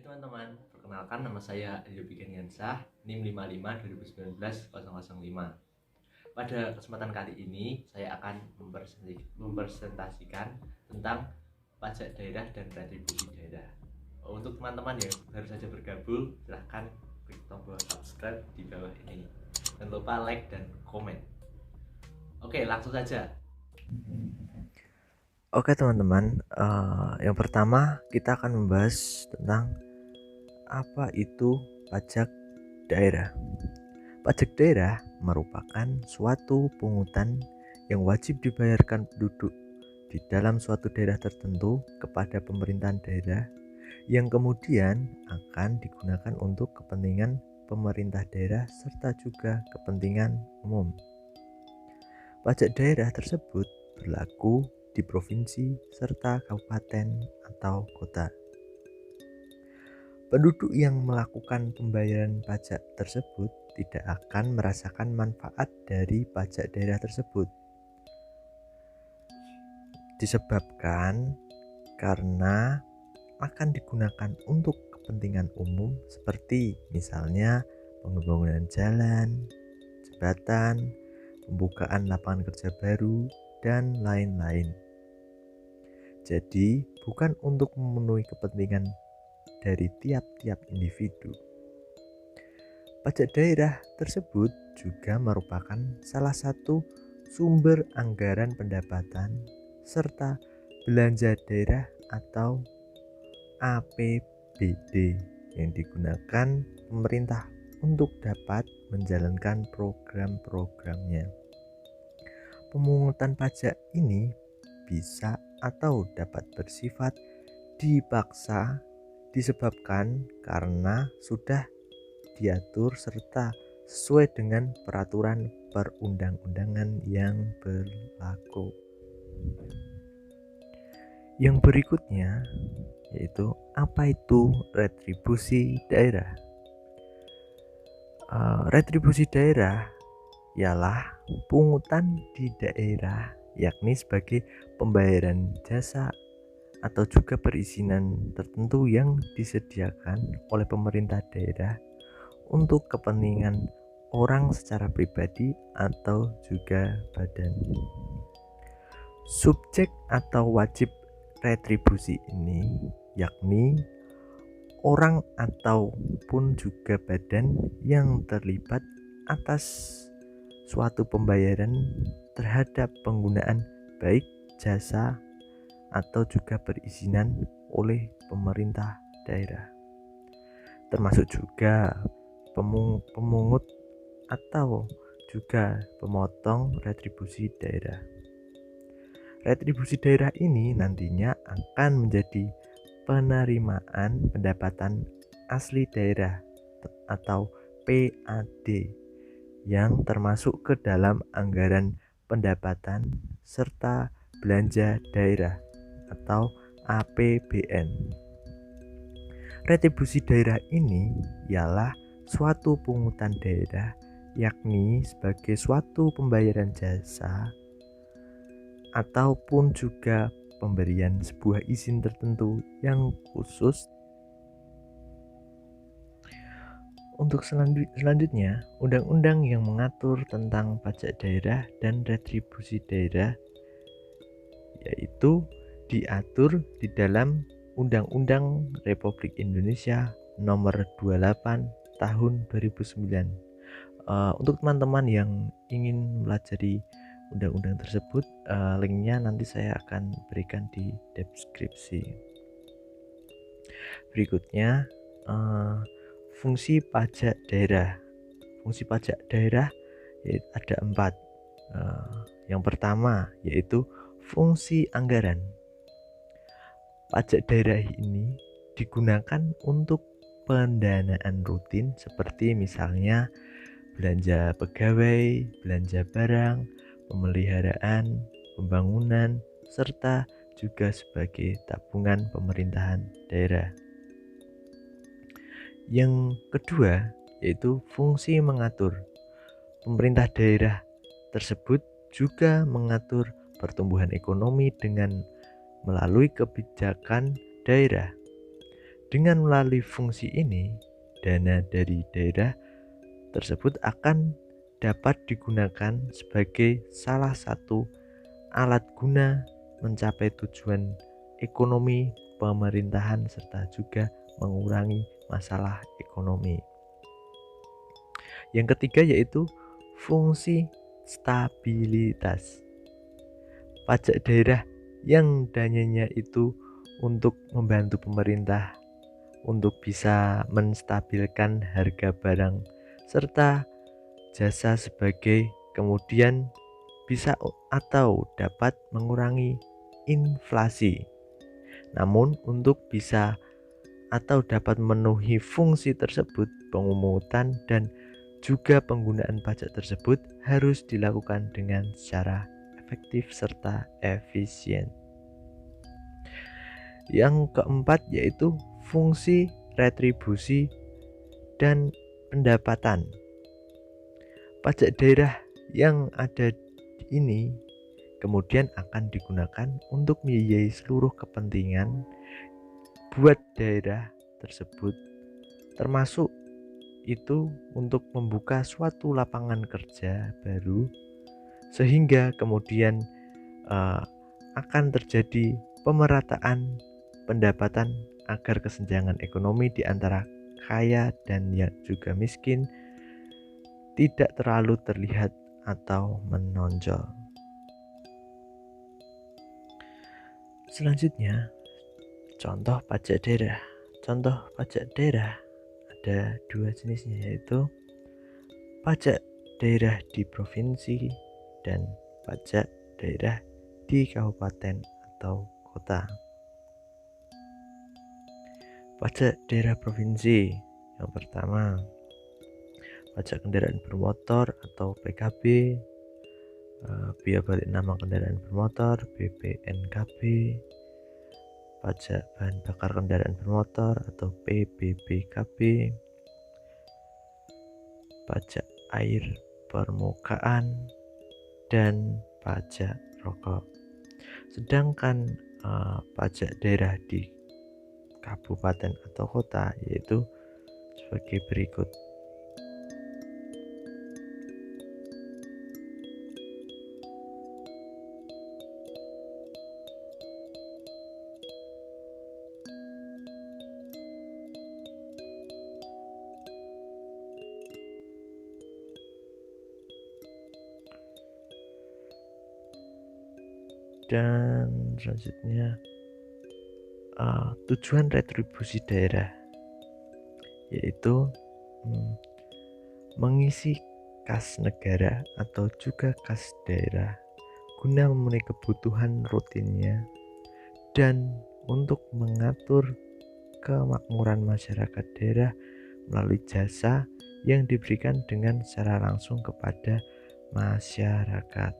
Hai teman-teman, perkenalkan nama saya Yobi Geniansah, NIM 55 2019 005. Pada kesempatan kali ini, saya akan mempresentasikan tentang pajak daerah dan retribusi daerah. Untuk teman-teman yang baru saja bergabung, silahkan klik tombol subscribe di bawah ini. Jangan lupa like dan komen. Oke, langsung saja. Oke teman-teman, yang pertama kita akan membahas tentang apa itu pajak daerah. Pajak daerah merupakan suatu pungutan yang wajib dibayarkan penduduk di dalam suatu daerah tertentu kepada pemerintahan daerah yang kemudian akan digunakan untuk kepentingan pemerintah daerah serta juga kepentingan umum. Pajak daerah tersebut berlaku di provinsi serta kabupaten atau kota. Penduduk yang melakukan pembayaran pajak tersebut tidak akan merasakan manfaat dari pajak daerah tersebut. Disebabkan karena akan digunakan untuk kepentingan umum seperti misalnya pembangunan jalan, jembatan, pembukaan lapangan kerja baru, dan lain-lain. Jadi, bukan untuk memenuhi kepentingan dari tiap-tiap individu. Pajak daerah tersebut juga merupakan salah satu sumber anggaran pendapatan serta belanja daerah atau APBD yang digunakan pemerintah untuk dapat menjalankan program-programnya. Pemungutan pajak ini bisa atau dapat bersifat dipaksa disebabkan karena sudah diatur serta sesuai dengan peraturan perundang-undangan yang berlaku. Yang berikutnya yaitu apa itu retribusi daerah. Retribusi daerah ialah pungutan di daerah, yakni sebagai pembayaran jasa atau juga perizinan tertentu yang disediakan oleh pemerintah daerah untuk kepentingan orang secara pribadi atau juga badan. Subjek atau wajib retribusi ini yakni orang ataupun juga badan yang terlibat atas suatu pembayaran terhadap penggunaan baik jasa atau juga perizinan oleh pemerintah daerah, termasuk juga pemungut atau juga pemotong retribusi daerah. Retribusi daerah ini nantinya akan menjadi penerimaan pendapatan asli daerah atau PAD yang termasuk ke dalam anggaran pendapatan serta belanja daerah atau APBN. Retribusi daerah ini ialah suatu pungutan daerah, yakni sebagai suatu pembayaran jasa ataupun juga pemberian sebuah izin tertentu yang khusus. Untuk selanjutnya, undang-undang yang mengatur tentang pajak daerah dan retribusi daerah yaitu diatur di dalam Undang-Undang Republik Indonesia Nomor 28 Tahun 2009. Untuk teman-teman yang ingin mempelajari undang-undang tersebut, linknya nanti saya akan berikan di deskripsi. Berikutnya, fungsi pajak daerah. Fungsi pajak daerah ada 4. Yang pertama yaitu fungsi anggaran. Pajak daerah ini digunakan untuk pendanaan rutin seperti misalnya belanja pegawai, belanja barang, pemeliharaan, pembangunan, serta juga sebagai tabungan pemerintahan daerah. Yang kedua yaitu fungsi mengatur. Pemerintah daerah tersebut juga mengatur pertumbuhan ekonomi dengan melalui kebijakan daerah. Dengan melalui fungsi ini, dana dari daerah tersebut akan dapat digunakan sebagai salah satu alat guna mencapai tujuan ekonomi pemerintahan serta juga mengurangi masalah ekonomi. Yang ketiga yaitu fungsi stabilitas. Pajak daerah yang dananya itu untuk membantu pemerintah untuk bisa menstabilkan harga barang serta jasa sebagai kemudian bisa atau dapat mengurangi inflasi. Namun untuk bisa atau dapat memenuhi fungsi tersebut, pemungutan dan juga penggunaan pajak tersebut harus dilakukan dengan secara efektif serta efisien. Yang keempat yaitu fungsi retribusi dan pendapatan. Pajak daerah yang ada ini kemudian akan digunakan untuk membiayai seluruh kepentingan buat daerah tersebut, termasuk itu untuk membuka suatu lapangan kerja baru sehingga kemudian akan terjadi pemerataan pendapatan agar kesenjangan ekonomi di antara kaya dan yang juga miskin tidak terlalu terlihat atau menonjol. Selanjutnya, contoh pajak daerah. Contoh pajak daerah ada dua jenisnya, yaitu pajak daerah di provinsi dan pajak daerah di kabupaten atau kota. Pajak daerah provinsi yang pertama, pajak kendaraan bermotor atau PKB, biaya balik nama kendaraan bermotor BPNKB, pajak bahan bakar kendaraan bermotor atau PBBKB, pajak air permukaan, dan pajak rokok. Sedangkan pajak daerah di kabupaten atau kota yaitu sebagai berikut. Dan selanjutnya tujuan retribusi daerah yaitu mengisi kas negara atau juga kas daerah guna memenuhi kebutuhan rutinnya dan untuk mengatur kemakmuran masyarakat daerah melalui jasa yang diberikan dengan secara langsung kepada masyarakat.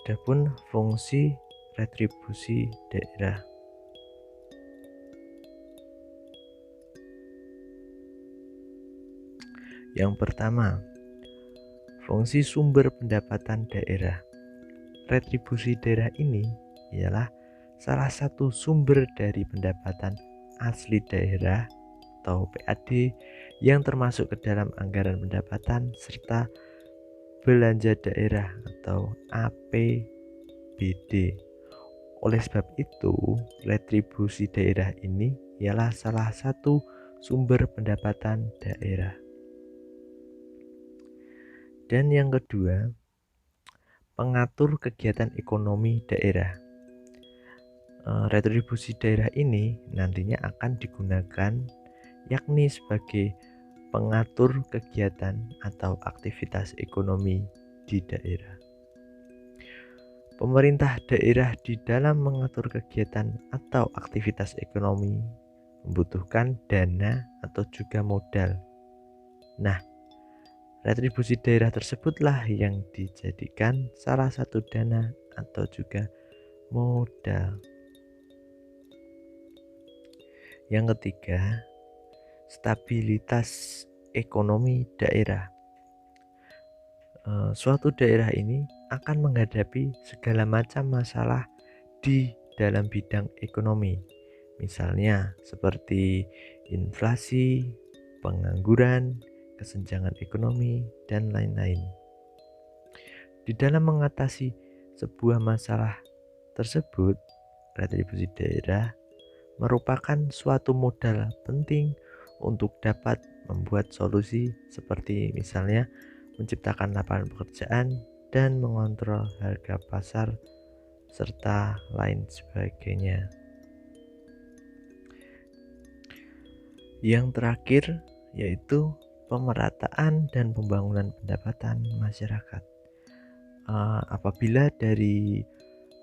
Adapun fungsi retribusi daerah. Yang pertama, fungsi sumber pendapatan daerah. Retribusi daerah ini ialah salah satu sumber dari pendapatan asli daerah atau PAD yang termasuk ke dalam anggaran pendapatan serta belanja daerah atau APBD. Oleh sebab itu, retribusi daerah ini ialah salah satu sumber pendapatan daerah. Dan yang kedua, pengatur kegiatan ekonomi daerah. Retribusi daerah ini nantinya akan digunakan yakni sebagai pengatur kegiatan atau aktivitas ekonomi di daerah. Pemerintah daerah di dalam mengatur kegiatan atau aktivitas ekonomi membutuhkan dana atau juga modal. Nah, retribusi daerah tersebutlah yang dijadikan salah satu dana atau juga modal. Yang ketiga, stabilitas ekonomi daerah. Suatu daerah ini akan menghadapi segala macam masalah di dalam bidang ekonomi, misalnya seperti inflasi, pengangguran, kesenjangan ekonomi, dan lain-lain. Di dalam mengatasi sebuah masalah tersebut, retribusi daerah merupakan suatu modal penting untuk dapat membuat solusi seperti misalnya menciptakan lapangan pekerjaan dan mengontrol harga pasar serta lain sebagainya. Yang terakhir yaitu pemerataan dan pembangunan pendapatan masyarakat. Apabila dari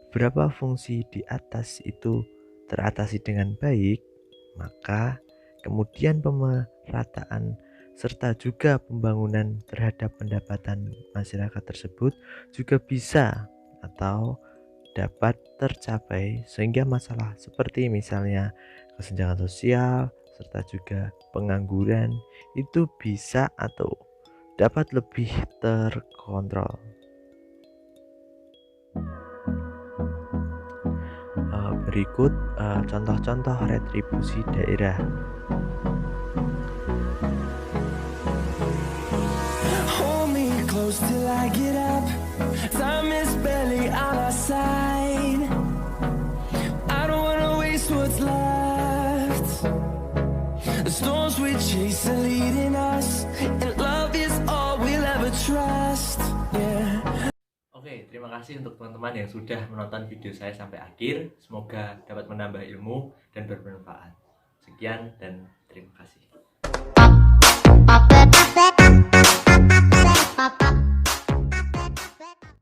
beberapa fungsi di atas itu teratasi dengan baik, maka kemudian pemerataan serta juga pembangunan terhadap pendapatan masyarakat tersebut juga bisa atau dapat tercapai, sehingga masalah seperti misalnya kesenjangan sosial serta juga pengangguran itu bisa atau dapat lebih terkontrol. Berikut contoh-contoh retribusi daerah. Hold me close till I get up. Time is barely on our side. I don't wanna waste what's left. The storms we chase are leading us, and love is all we'll ever trust. Yeah. Oke, terima kasih untuk teman-teman yang sudah menonton video saya sampai akhir. Semoga dapat menambah ilmu dan bermanfaat. Sekian dan terima kasih.